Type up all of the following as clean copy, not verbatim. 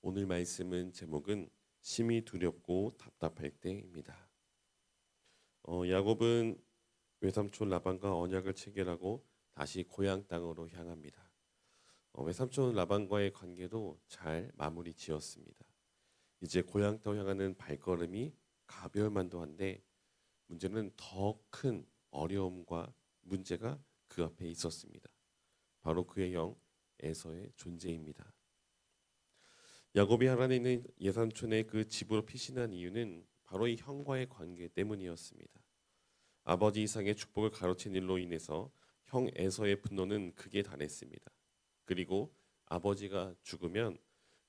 오늘 말씀은 제목은 심히 두렵고 답답할 때입니다. 야곱은 외삼촌 라반과 언약을 체결하고 다시 고향 땅으로 향합니다. 외삼촌 라반과의 관계도 잘 마무리 지었습니다. 이제 고향 땅 향하는 발걸음이 가벼울 만도 한데 문제는 더 큰 어려움과 문제가 그 앞에 있었습니다. 바로 그의 형 에서의 존재입니다. 야곱이 하란에 있는 예삼촌의 그 집으로 피신한 이유는 바로 이 형과의 관계 때문이었습니다. 아버지 이삭의 축복을 가로챈 일로 인해서 형 에서의 분노는 극에 달했습니다. 그리고 아버지가 죽으면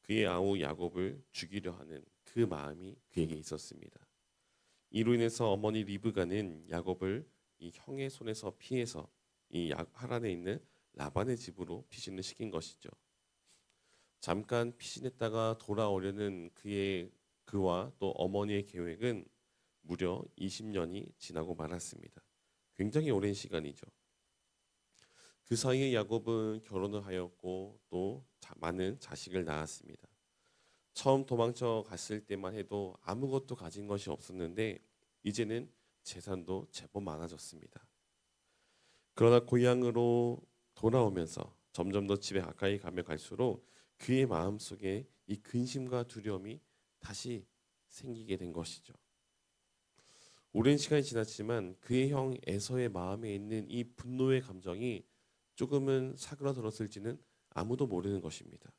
그의 아우 야곱을 죽이려 하는 그 마음이 그에게 있었습니다. 이로 인해서 어머니 리브가는 야곱을 이 형의 손에서 피해서 이 하란에 있는 라반의 집으로 피신을 시킨 것이죠. 잠깐 피신했다가 돌아오려는 그와 또 어머니의 계획은 무려 20년이 지나고 말았습니다. 굉장히 오랜 시간이죠. 그 사이에 야곱은 결혼을 하였고 또 많은 자식을 낳았습니다. 처음 도망쳐 갔을 때만 해도 아무것도 가진 것이 없었는데 이제는 재산도 제법 많아졌습니다. 그러나 고향으로 돌아오면서 점점 더 집에 가까이 가면 갈수록 그의 마음속에 이 근심과 두려움이 다시 생기게 된 것이죠. 오랜 시간이 지났지만 그의 형 에서의 마음에 있는 이 분노의 감정이 조금은 사그라들었을지는 아무도 모르는 것입니다.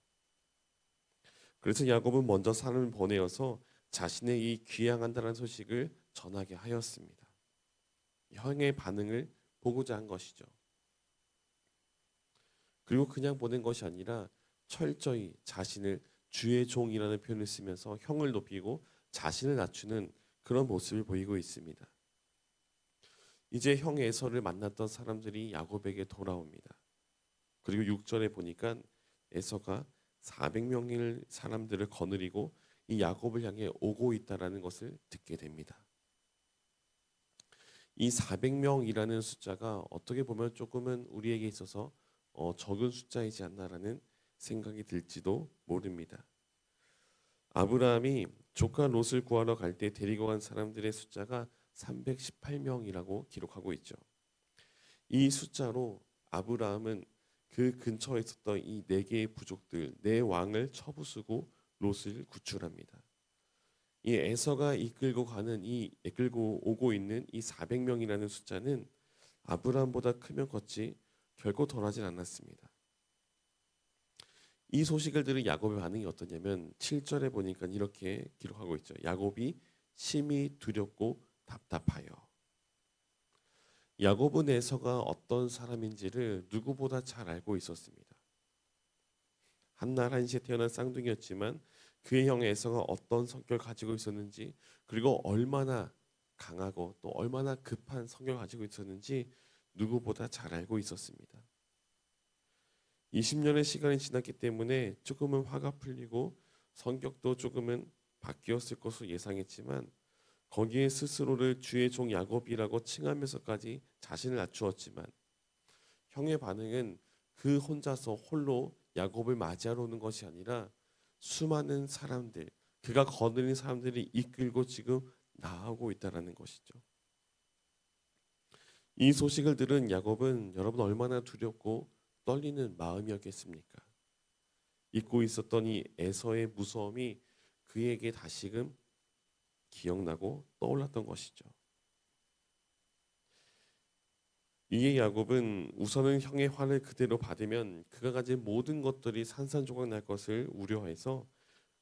그래서 야곱은 먼저 사람을 보내어서 자신의 이 귀향한다는 소식을 전하게 하였습니다. 형의 반응을 보고자 한 것이죠. 그리고 그냥 보낸 것이 아니라 철저히 자신을 주의 종이라는 표현을 쓰면서 형을 높이고 자신을 낮추는 그런 모습을 보이고 있습니다. 이제 형 에서를 만났던 사람들이 야곱에게 돌아옵니다. 그리고 6절에 보니까 에서가 400명의 사람들을 거느리고 이 야곱을 향해 오고 있다라는 것을 듣게 됩니다. 이 400명이라는 숫자가 어떻게 보면 조금은 우리에게 있어서 적은 숫자이지 않나라는 생각이 들지도 모릅니다. 아브라함이 조카 롯을 구하러 갈 때 데리고 간 사람들의 숫자가 318명이라고 기록하고 있죠. 이 숫자로 아브라함은 그 근처에 있었던 이 네 개의 부족들, 네 왕을 쳐부수고 롯을 구출합니다. 이 에서가 이끌고 오고 있는 이 400명이라는 숫자는 아브라함보다 크면 컸지 결코 덜하진 않았습니다. 이 소식을 들은 야곱의 반응이 어떠냐면 7절에 보니까 이렇게 기록하고 있죠. 야곱이 심히 두렵고 답답하여. 야곱은 에서가 어떤 사람인지를 누구보다 잘 알고 있었습니다. 한날 한시에 태어난 쌍둥이였지만 그의 형 에서가 어떤 성격을 가지고 있었는지 그리고 얼마나 강하고 또 얼마나 급한 성격을 가지고 있었는지 누구보다 잘 알고 있었습니다. 20년의 시간이 지났기 때문에 조금은 화가 풀리고 성격도 조금은 바뀌었을 것으로 예상했지만 거기에 스스로를 주의 종 야곱이라고 칭하면서까지 자신을 낮추었지만 형의 반응은 그 혼자서 홀로 야곱을 맞이하러 오는 것이 아니라 수많은 사람들, 그가 거느린 사람들이 이끌고 지금 나아오고 있다는 것이죠. 이 소식을 들은 야곱은 여러분 얼마나 두렵고 떨리는 마음이었겠습니까? 잊고 있었던 이 에서의 무서움이 그에게 다시금 기억나고 떠올랐던 것이죠. 이에 야곱은 우선은 형의 화를 그대로 받으면 그가 가진 모든 것들이 산산조각 날 것을 우려해서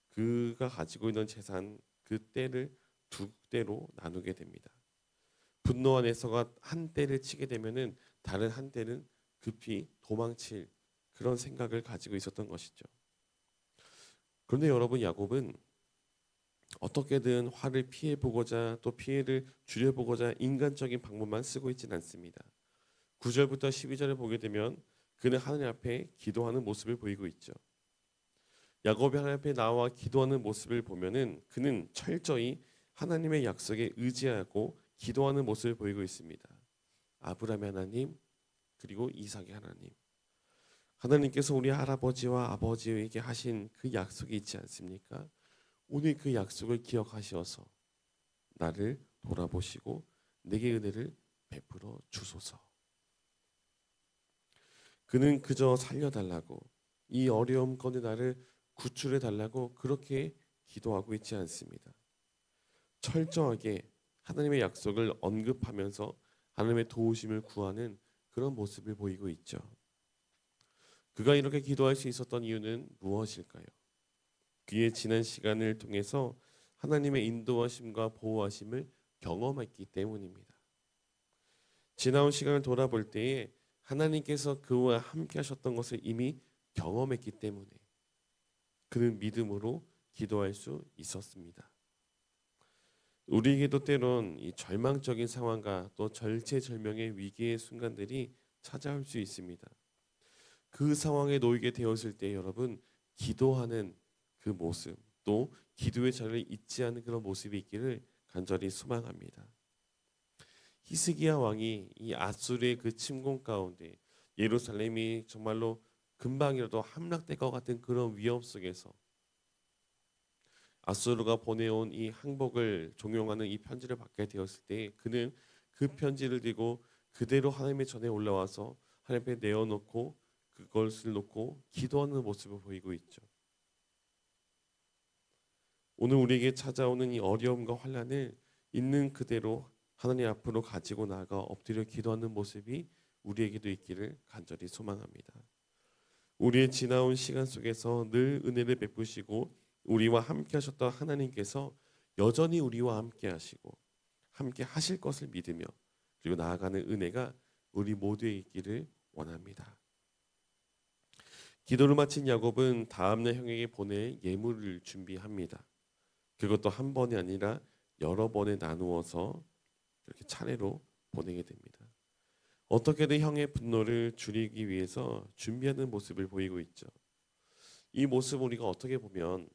그가 가지고 있는 재산 그 떼를 두 떼로 나누게 됩니다. 분노한 에서가 한 떼를 치게 되면은 다른 한 떼는 급히 도망칠 그런 생각을 가지고 있었던 것이죠. 그런데 여러분 야곱은 어떻게든 화를 피해보고자 또 피해를 줄여보고자 인간적인 방법만 쓰고 있지는 않습니다. 9절부터 12절을 보게 되면 그는 하나님 앞에 기도하는 모습을 보이고 있죠. 야곱이 하나님 앞에 나와 기도하는 모습을 보면은 그는 철저히 하나님의 약속에 의지하고 기도하는 모습을 보이고 있습니다. 아브라함의 하나님 그리고 이삭의 하나님. 하나님께서 우리 할아버지와 아버지에게 하신 그 약속이 있지 않습니까? 오늘 그 약속을 기억하셔서 나를 돌아보시고 내게 은혜를 베풀어 주소서. 그는 그저 살려달라고, 이 어려움 가운데 나를 구출해 달라고 그렇게 기도하고 있지 않습니다. 철저하게 하나님의 약속을 언급하면서 하나님의 도우심을 구하는 그런 모습을 보이고 있죠. 그가 이렇게 기도할 수 있었던 이유는 무엇일까요? 그의 지난 시간을 통해서 하나님의 인도하심과 보호하심을 경험했기 때문입니다. 지나온 시간을 돌아볼 때에 하나님께서 그와 함께 하셨던 것을 이미 경험했기 때문에 그는 믿음으로 기도할 수 있었습니다. 우리에게도 때론 이 절망적인 상황과 또 절체절명의 위기의 순간들이 찾아올 수 있습니다. 그 상황에 놓이게 되었을 때 여러분, 기도하는 그 모습, 또 기도의 자리를 잊지 않는 그런 모습이 있기를 간절히 소망합니다. 히스기야 왕이 이 아수르의 그 침공 가운데 예루살렘이 정말로 금방이라도 함락될 것 같은 그런 위험 속에서 아수르가 보내온 이 항복을 종용하는 이 편지를 받게 되었을 때 그는 그 편지를 들고 그대로 하나님의 전에 올라와서 하나님 앞에 내어놓고 그것을 놓고 기도하는 모습을 보이고 있죠. 오늘 우리에게 찾아오는 이 어려움과 환난을 있는 그대로 하나님 앞으로 가지고 나아가 엎드려 기도하는 모습이 우리에게도 있기를 간절히 소망합니다. 우리의 지나온 시간 속에서 늘 은혜를 베푸시고 우리와 함께 하셨던 하나님께서 여전히 우리와 함께 하시고 함께 하실 것을 믿으며 그리고 나아가는 은혜가 우리 모두에 있기를 원합니다. 기도를 마친 야곱은 다음날 형에게 보낼 예물을 준비합니다. 그것도 한 번이 아니라 여러 번에 나누어서 이렇게 차례로 보내게 됩니다. 어떻게든 형의 분노를 줄이기 위해서 준비하는 모습을 보이고 있죠. 이 모습을 우리가 어떻게 보면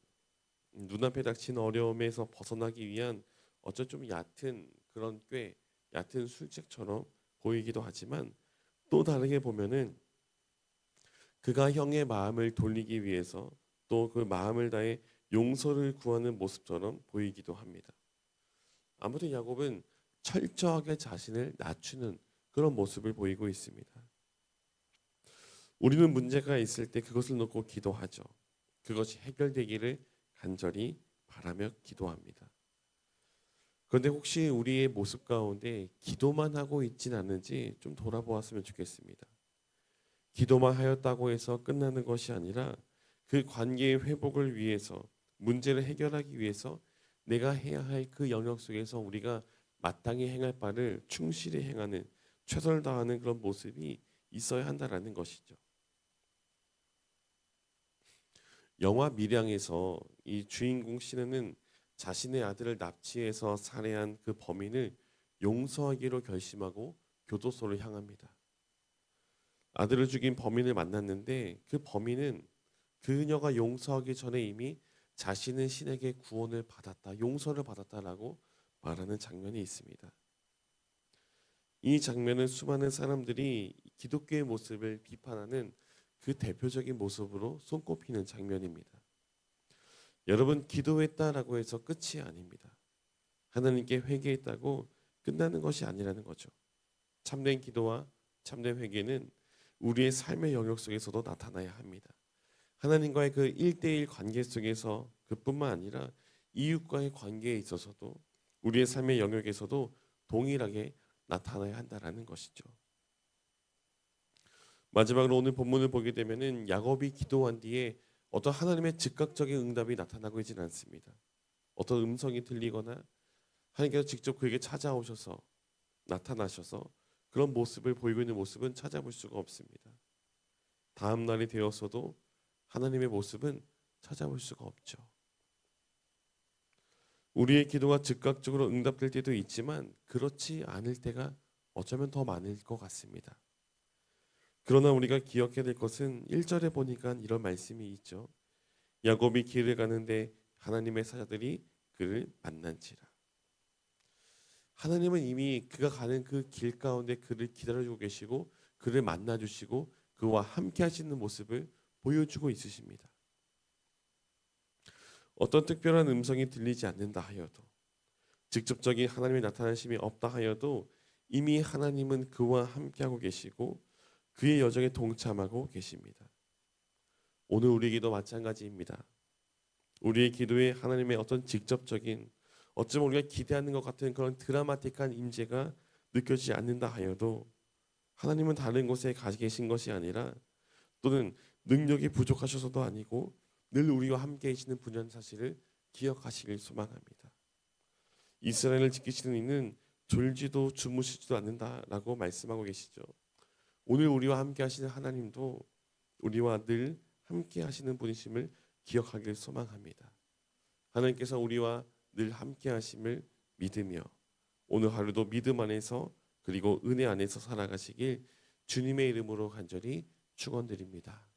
눈앞에 닥친 어려움에서 벗어나기 위한 어쩔 좀 얕은 그런 꽤 얕은 술책처럼 보이기도 하지만 또 다르게 보면은 그가 형의 마음을 돌리기 위해서 또 그 마음을 다해 용서를 구하는 모습처럼 보이기도 합니다. 아무튼 야곱은 철저하게 자신을 낮추는 그런 모습을 보이고 있습니다. 우리는 문제가 있을 때 그것을 놓고 기도하죠. 그것이 해결되기를 간절히 바라며 기도합니다. 그런데 혹시 우리의 모습 가운데 기도만 하고 있진 않는지 좀 돌아보았으면 좋겠습니다. 기도만 하였다고 해서 끝나는 것이 아니라 그 관계의 회복을 위해서 문제를 해결하기 위해서 내가 해야 할 그 영역 속에서 우리가 마땅히 행할 바를 충실히 행하는 최선을 다하는 그런 모습이 있어야 한다라는 것이죠. 영화 밀양에서 이 주인공 신은은 자신의 아들을 납치해서 살해한 그 범인을 용서하기로 결심하고 교도소를 향합니다. 아들을 죽인 범인을 만났는데 그 범인은 그녀가 용서하기 전에 이미 자신은 신에게 구원을 받았다, 용서를 받았다라고 말하는 장면이 있습니다. 이 장면은 수많은 사람들이 기독교의 모습을 비판하는 그 대표적인 모습으로 손꼽히는 장면입니다. 여러분, 기도했다라고 해서 끝이 아닙니다. 하나님께 회개했다고 끝나는 것이 아니라는 거죠. 참된 기도와 참된 회개는 우리의 삶의 영역 속에서도 나타나야 합니다. 하나님과의 그 1대1 관계 속에서 그뿐만 아니라 이웃과의 관계에 있어서도 우리의 삶의 영역에서도 동일하게 나타나야 한다라는 것이죠. 마지막으로 오늘 본문을 보게 되면은 야곱이 기도한 뒤에 어떤 하나님의 즉각적인 응답이 나타나고 있지는 않습니다. 어떤 음성이 들리거나 하나님께서 직접 그에게 찾아오셔서 나타나셔서 그런 모습을 보이고 있는 모습은 찾아볼 수가 없습니다. 다음 날이 되었어도 하나님의 모습은 찾아볼 수가 없죠. 우리의 기도가 즉각적으로 응답될 때도 있지만 그렇지 않을 때가 어쩌면 더 많을 것 같습니다. 그러나 우리가 기억해야 될 것은 1절에 보니까 이런 말씀이 있죠. 야곱이 길을 가는데 하나님의 사자들이 그를 만난지라. 하나님은 이미 그가 가는 그 길 가운데 그를 기다려주고 계시고 그를 만나주시고 그와 함께 하시는 모습을 보여주고 있으십니다. 어떤 특별한 음성이 들리지 않는다 하여도, 직접적인 하나님의 나타나심이 없다 하여도 이미 하나님은 그와 함께하고 계시고 그의 여정에 동참하고 계십니다. 오늘 우리 기도 마찬가지입니다. 우리의 기도에 하나님의 어떤 직접적인, 어쩌면 우리가 기대하는 것 같은 그런 드라마틱한 임재가 느껴지지 않는다 하여도 하나님은 다른 곳에 가 계신 것이 아니라, 또는 능력이 부족하셔서도 아니고 늘 우리와 함께 계시는 분이라는 사실을 기억하시길 소망합니다. 이스라엘을 지키시는 이는 졸지도 주무시지도 않는다라고 말씀하고 계시죠. 오늘 우리와 함께 하시는 하나님도 우리와 늘 함께 하시는 분이심을 기억하길 소망합니다. 하나님께서 우리와 늘 함께 하심을 믿으며 오늘 하루도 믿음 안에서 그리고 은혜 안에서 살아가시길 주님의 이름으로 간절히 축원드립니다.